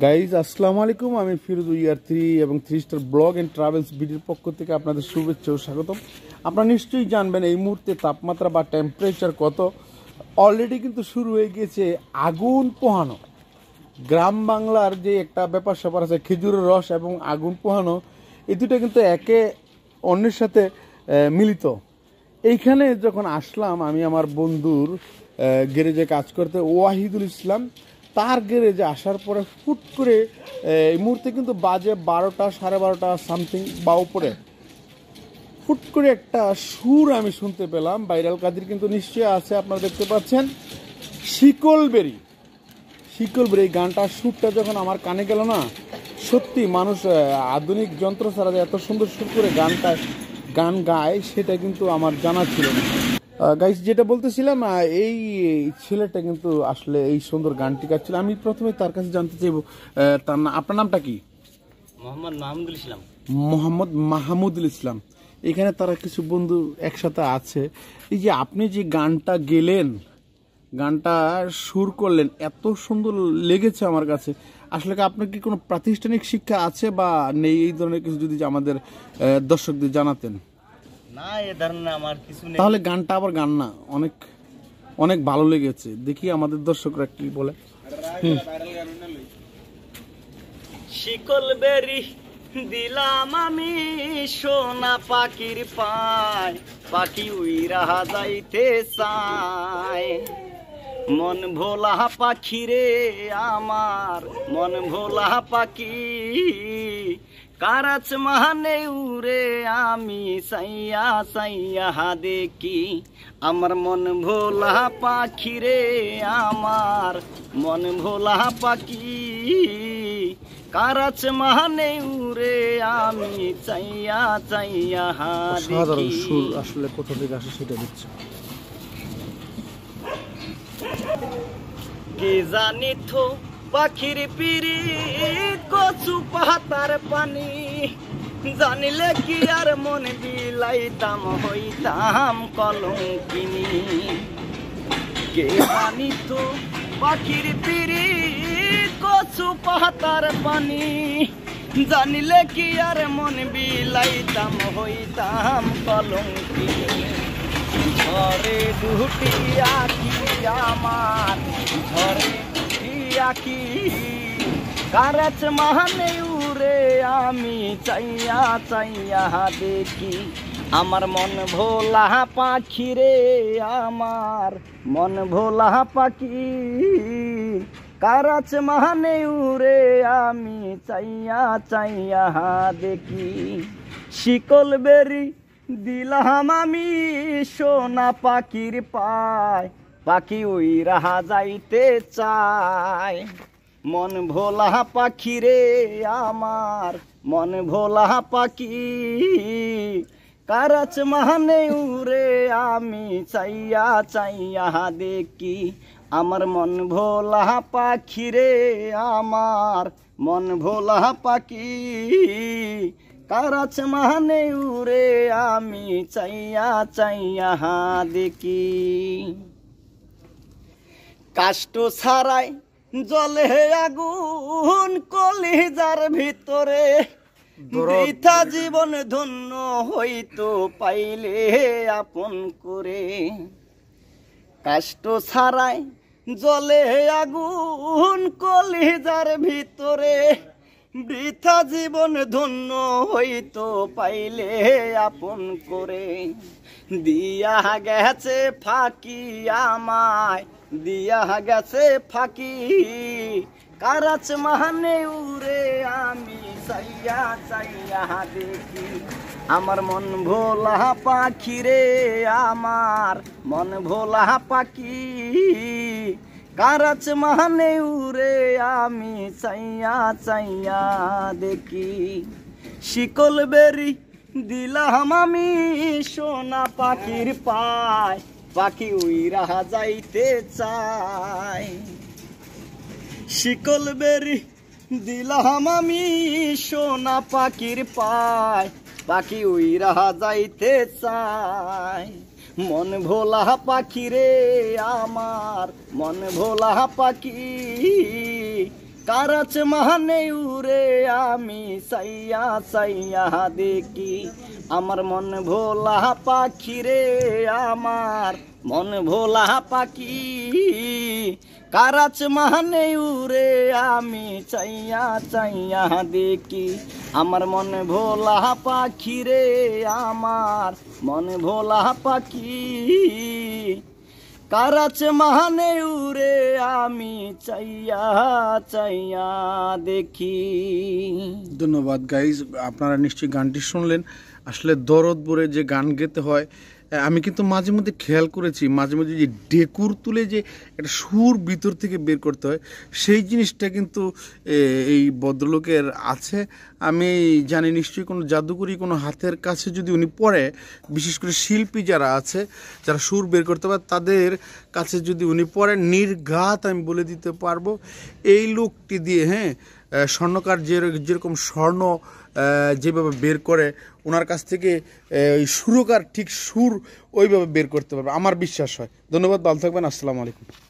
Guys আসসালামু আলাইকুম, আমি ফিরোজ ইয়ার 3 এবং 3 স্টার ব্লগ অ্যান্ড ট্রাভেলস ভিডিওর পক্ষ থেকে আপনাদের শুভেচ্ছা ও স্বাগতম। আপনারা নিশ্চয়ই জানবেন এই মুহূর্তে তাপমাত্রা বা টেম্পারেচার কত। অলরেডি কিন্তু শুরু হয়ে গিয়েছে আগুন পোহানো। গ্রাম বাংলার যে একটা ব্যাপার স্যাপার আছে, খেজুরের রস এবং আগুন পোহানো, এই দুটো কিন্তু একে অন্যের সাথে মিলিত। এইখানে যখন আসলাম আমি আমার বন্ধুর গ্যারেজে কাজ করতে, ওয়াহিদুল ইসলাম, তার গ্যারেজে আসার পরে ফুট করে এই মুহূর্তে কিন্তু বাজে 12টা 12:30 সামথিং বা উপরে, ফুট করে একটা সুর আমি শুনতে পেলাম। ভাইরাল কাদির কিন্তু নিশ্চয়ই আছে, আপনারা দেখতে পাচ্ছেন, শিকলবেরি। এই গানটার সুরটা যখন আমার কানে গেল না, সত্যি মানুষ আধুনিক যন্ত্র ছাড়া যে এত সুন্দর সুর করে গান গায় সেটা কিন্তু আমার জানা ছিল না। গাইস, যেটা বলতেছিলাম, এই ছেলেটা কিন্তু আসলে এই সুন্দর গানটি গাচ্ছিল। আমি প্রথমে তার কাছে জানতে চাইব, আপনার নামটা কি? মোহাম্মদ মাহমুদুল ইসলাম। এখানে তারা কিছু বন্ধু একসাথে আছে। এই যে আপনি যে গানটা গেলেন, গানটা সুর করলেন, এত সুন্দর লেগেছে আমার কাছে। আসলে আপনার কি কোনো প্রাতিষ্ঠানিক শিক্ষা আছে বা নেই? এই ধরনের কিছু যদি আমাদের দর্শকদের জানাতেন। না, এ ধরনের আমার কিছু নেই। তাহলে গানটা আবার গান না, অনেক অনেক ভালো লেগেছে। দেখি আমাদের দর্শকরা কি বলে। শিকলবেরি দিলাম আমি সোনা পাখির পায়, পাখি উইরা যাইতে চায়। মন ভোলা পাখি রে আমার, মন ভোলা পাখি, কারাচ মানে উরে আমি সাইয়া সাইয়া দেখি। আমার মন ভোলা পাখি রে আমার, মন ভোলা পাখি, কারাচ মানে উরে আমি চাইয়া চাইয়া সাধারণ সুর আসলে কোথা থেকে আসে সেটা দিচ্ছে। কে জানি তো পাখির পিরি কচু পাতার পানি, জানিলে কি আর মন বিলাইতাম, হইতাম কলঙ্কিনী। কে জানি তো পাখির পিরি কচু পাতার পানি, জানিলে কি আর মন বিলাইতাম, হইতাম কলঙ্কিনী। ঝরে দুটি আঁখি আমার, ঝরে দুটি আঁখি, কারাচ মানে উরে আমি চাইয়া চাইয়া দেখি। আমার মন ভোলা পাখি রে আমার, মন ভোলা পাখি, কারাচ মানে উরে আমি চাইয়া চাইয়া দেখি। শিকলবেরি দিলাম আমি সোনা পাখির পায়, পাখি উইরা যাইতে চায়। মন ভোলা পাখি রে আমার, মন ভোলা পাখি, কারাচ মানে উরে আমি চাইয়া চাইয়া দেখি। আমার মন ভোলা পাখি রে আমার, মন ভোলা পাখি, কারাচ মানে উরে আমি চাইয়া চাইয়া দেখি। কাষ্ট ছাড়াই জলে আগুন কলিজার ভিতরে, বৃথা জীবন ধন্য হইতো পাইলে আপন করে। কাষ্ট ছাড়াই জলে আগুন কলিজার ভিতরে, বৃথা জীবন ধন্য হইতো পাইলে আপন করে। দিয়া গেছে ফাঁকি আমায়, দিয়া গেছে ফাঁকি, কারাচ মানে উরে আমি চাইয়া চাইয়া দেখি। আমার মন ভোলা পাখি রে আমার, মন ভোলা পাখি, কারাচ মানে উরে আমি চাইয়া চাইয়া দেখি। শিকলবেরি দিলাম আমি সোনা পাখির পায়, পাখি উইরা যাইতে চায়। শিকলবেরি দিলাম আমি সোনা পাখির পায়, পাখি উইরা যাইতে চায়। মন ভোলা পাখি রে আমার, মন ভোলা পাখি, কার আছে মানে উরে আমি চাইয়া চাইয়া দেখি আমার মন ভোলা পাখি রে আমার মন ভোলা পাখি কার আছে মানে উরে আমি চাইয়া চাইয়া দেখি আমার মন ভোলা পাখি রে আমার মন ভোলা পাখি কার আছে মানে উরে আমি চাইয়া চাইয়া দেখি। ধন্যবাদ গাইজ, আপনারা নিশ্চয়ই গানটি শুনলেন। আসলে দরদ ভরে যে গান গেতে হয়, আমি কিন্তু মাঝে মধ্যে খেয়াল করেছি মাঝে মধ্যে যে ডেকুর তুলে যে একটা সুর ভিতর থেকে বের করতে হয়, সেই জিনিসটা কিন্তু এই ভদ্রলোকের আছে। আমি জানি নিশ্চয়ই কোনো জাদুকরি কোনো হাতের কাছে যদি উনি পড়ে, বিশেষ করে শিল্পী যারা আছে যারা সুর বের করতে পারে তাদের কাছে যদি উনি পড়েন, নির্ঘাত আমি বলে দিতে পারবো এই লোকটি দিয়ে, হ্যাঁ, স্বর্ণকার যেরকম স্বর্ণ যেভাবে বের করে ওনার কাছ থেকে ওই সুরকার ঠিক সুর ওইভাবে বের করতে পারবে, আমার বিশ্বাস হয়। ধন্যবাদ, ভালো থাকবেন, আসসালামু আলাইকুম।